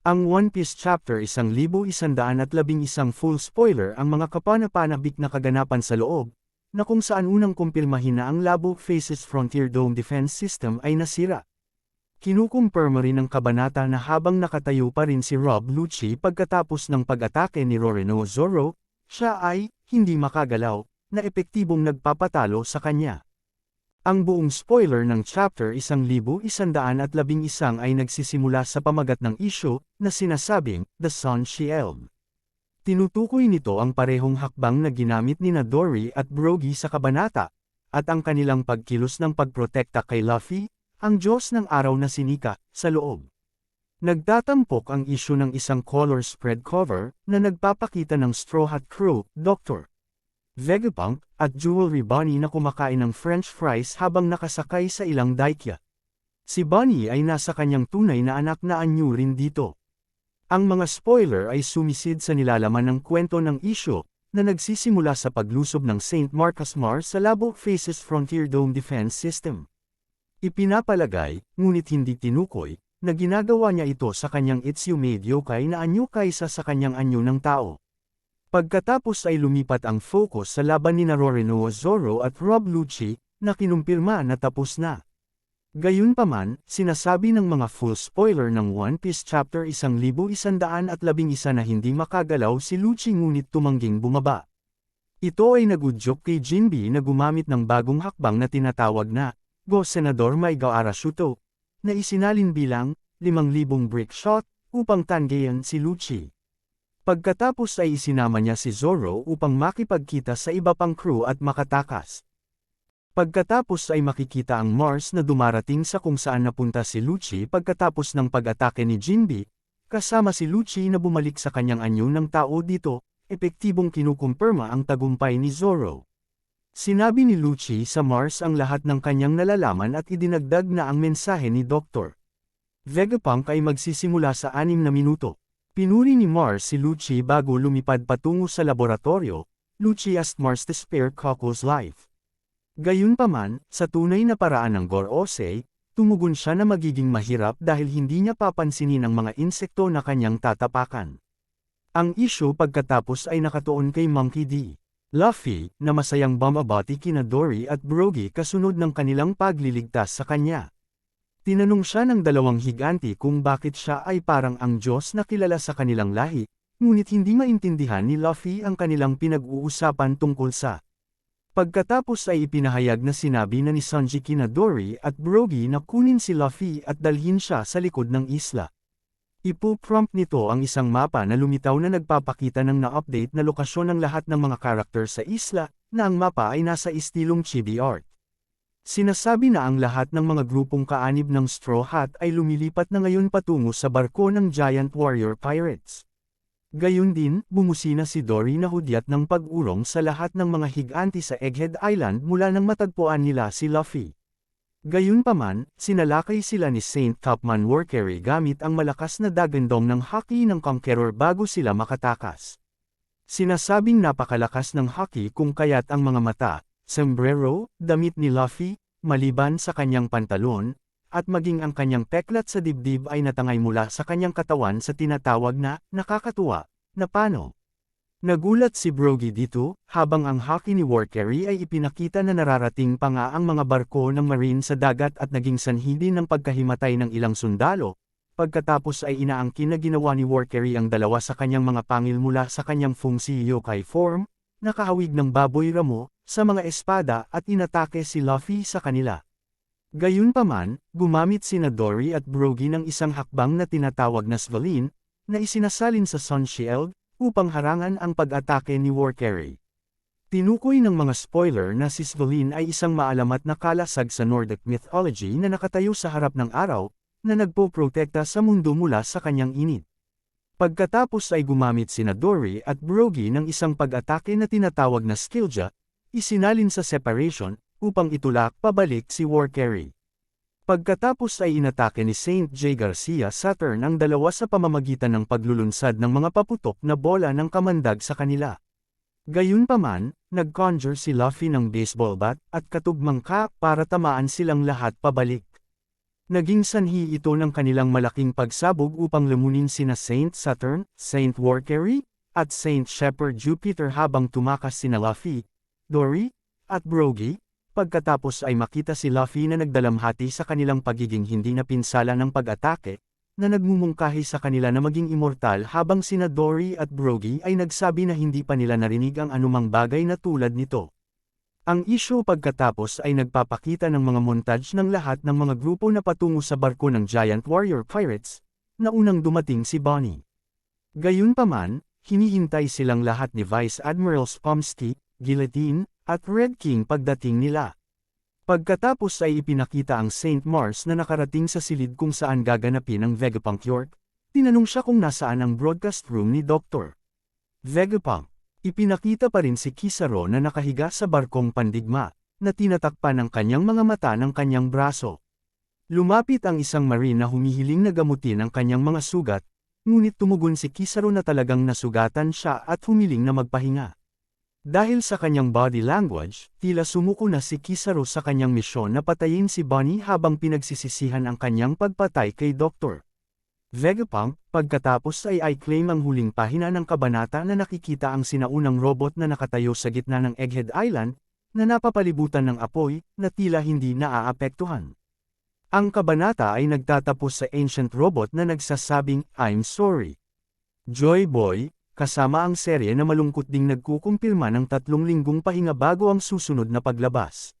Ang One Piece Chapter 1111 full spoiler ang mga kapanapanabik na kaganapan sa loob, na kung saan unang kumpirmahin na ang Labo Faces Frontier Dome Defense System ay nasira. Kinukumpirma rin ng kabanata na habang nakatayo pa rin si Rob Lucci pagkatapos ng pag-atake ni Roronoa Zoro, siya ay hindi makagalaw, na epektibong nagpapatalo sa kanya. Ang buong spoiler ng Chapter 1111 ay nagsisimula sa pamagat ng isyu na sinasabing The Sun Shield. Tinutukoy nito ang parehong hakbang na ginamit ni Dory at Brogy sa kabanata, at ang kanilang pagkilos ng pagprotekta kay Luffy, ang Diyos ng araw na sinika, sa loob. Nagtatampok ang isyu ng isang color spread cover na nagpapakita ng Straw Hat Crew, Dr. Vegapunk, at Jewelry Bunny na kumakain ng french fries habang nakasakay sa ilang daikya. Si Bunny ay nasa kanyang tunay na anak na anyo rin dito. Ang mga spoiler ay sumisid sa nilalaman ng kwento ng isyu, na nagsisimula sa paglusob ng St. Marcus Mars sa Labo Faces Frontier Dome Defense System. Ipinapalagay, ngunit hindi tinukoy, na ginagawa niya ito sa kanyang Itsume Yokai na anyo kaysa sa kanyang anyo ng tao. Pagkatapos ay lumipat ang focus sa laban ni Roronoa Zoro at Rob Lucci, na kinumpirma na tapos na. Gayunpaman, sinasabi ng mga full spoiler ng One Piece Chapter 1111 na hindi makagalaw si Lucci ngunit tumangging bumaba. Ito ay nagudyok kay Jinbe na gumamit ng bagong hakbang na tinatawag na Go Senador Maiga Arashuto, na isinalin bilang 5,000 brick shot upang tangayan si Lucci. Pagkatapos ay isinama niya si Zoro upang makipagkita sa iba pang crew at makatakas. Pagkatapos ay makikita ang Mars na dumarating sa kung saan napunta si Lucci pagkatapos ng pag-atake ni Jinbe, kasama si Lucci na bumalik sa kanyang anyo ng tao dito, epektibong kinukumpirma ang tagumpay ni Zoro. Sinabi ni Lucci sa Mars ang lahat ng kanyang nalalaman at idinagdag na ang mensahe ni Dr. Vegapunk ay magsisimula sa 6 na minuto. Pinuri ni Mars si Lucci bago lumipad patungo sa laboratorio. Lucci asked Mars to spare Coco's life. Gayunpaman, sa tunay na paraan ng Gorosei, tumugon siya na magiging mahirap dahil hindi niya papansinin ang mga insekto na kanyang tatapakan. Ang isyu pagkatapos ay nakatuon kay Monkey D. Luffy, na masayang bumabati kina Dory at Brogy kasunod ng kanilang pagliligtas sa kanya. Tinanong siya ng dalawang higanti kung bakit siya ay parang ang Diyos na kilala sa kanilang lahi, ngunit hindi maintindihan ni Luffy ang kanilang pinag-uusapan tungkol sa. Pagkatapos ay ipinahayag na sinabi na ni Sanji kina Dory at Brogy na kunin si Luffy at dalhin siya sa likod ng isla. Ipo-prompt nito ang isang mapa na lumitaw na nagpapakita ng na-update na lokasyon ng lahat ng mga karakter sa isla, na ang mapa ay nasa istilong chibi art. Sinasabi na ang lahat ng mga grupong kaanib ng Straw Hat ay lumilipat na ngayon patungo sa barko ng Giant Warrior Pirates. Gayun din, bumusina si Dory na hudyat ng pag-urong sa lahat ng mga higanti sa Egghead Island mula nang matagpuan nila si Luffy. Gayunpaman, sinalakay sila ni Saint Topman Warcarry gamit ang malakas na dagandong ng haki ng Conqueror bago sila makatakas. Sinasabing napakalakas ng haki kung kaya't ang mga mata, sombrero, damit ni Luffy, maliban sa kanyang pantalon, at maging ang kanyang peklat sa dibdib ay natangay mula sa kanyang katawan sa tinatawag na, nakakatuwa, na pano. Nagulat si Brogy dito, habang ang haki ni Warcarry ay ipinakita na nararating pa nga ang mga barko ng Marine sa dagat at naging sanhi din ng pagkahimatay ng ilang sundalo. Pagkatapos ay inaangkin na ginawa ni Warcarry ang dalawa sa kanyang mga pangil mula sa kanyang Fungsi Yokai form, nakahawig ng baboy ramo, sa mga espada at inatake si Luffy sa kanila. Gayunpaman, gumamit sina Dory at Brogy ng isang hakbang na tinatawag na Svalin, na isinasalin sa Sun Shield, upang harangan ang pag-atake ni Warcarry. Tinukoy ng mga spoiler na si Svalin ay isang maalamat na kalasag sa Nordic mythology na nakatayo sa harap ng araw, na nagpoprotekta sa mundo mula sa kanyang init. Pagkatapos ay gumamit sina Dory at Brogy ng isang pag-atake na tinatawag na Skillja, isinalin sa separation, upang itulak pabalik si Warcarry. Pagkatapos ay inatake ni Saint J. Garcia Saturn ang dalawa sa pamamagitan ng paglulunsad ng mga paputok na bola ng kamandag sa kanila. Gayunpaman, nag-conjure si Luffy ng baseball bat at katugmang ka para tamaan silang lahat pabalik. Naging sanhi ito ng kanilang malaking pagsabog upang lamunin sina Saint Saturn, Saint Warkery, at Saint Shepherd Jupiter habang tumakas sina Luffy, Dory, at Brogy. Pagkatapos ay makita si Luffy na nagdalamhati sa kanilang pagiging hindi napinsala ng pag-atake, na nagmumungkahi sa kanila na maging immortal habang sina Dory at Brogy ay nagsabi na hindi pa nila narinig ang anumang bagay na tulad nito. Ang isyu pagkatapos ay nagpapakita ng mga montage ng lahat ng mga grupo na patungo sa barko ng Giant Warrior Pirates, na unang dumating si Bonnie. Gayunpaman, hinihintay silang lahat ni Vice Admiral Spomsky, Guillotine, at Red King pagdating nila. Pagkatapos ay ipinakita ang Saint Mars na nakarating sa silid kung saan gaganapin ang Vegapunk York. Tinanong siya kung nasaan ang broadcast room ni Dr. Vegapunk. Ipinakita pa rin si Kizaru na nakahiga sa barkong pandigma, na tinatakpan ng kanyang mga mata ng kanyang braso. Lumapit ang isang marine na humihiling na gamutin ang kanyang mga sugat, ngunit tumugon si Kizaru na talagang nasugatan siya at humiling na magpahinga. Dahil sa kanyang body language, tila sumuko na si Kizaru sa kanyang misyon na patayin si Bonnie habang pinagsisisihan ang kanyang pagpatay kay Dr. Vegapunk. Pagkatapos ay i-claim ang huling pahina ng kabanata na nakikita ang sinaunang robot na nakatayo sa gitna ng Egghead Island, na napapalibutan ng apoy, na tila hindi naaapektuhan. Ang kabanata ay nagtatapos sa ancient robot na nagsasabing, "I'm sorry, Joy Boy," kasama ang serye na malungkot ding nagkukumpilma ng 3 linggong pahinga bago ang susunod na paglabas.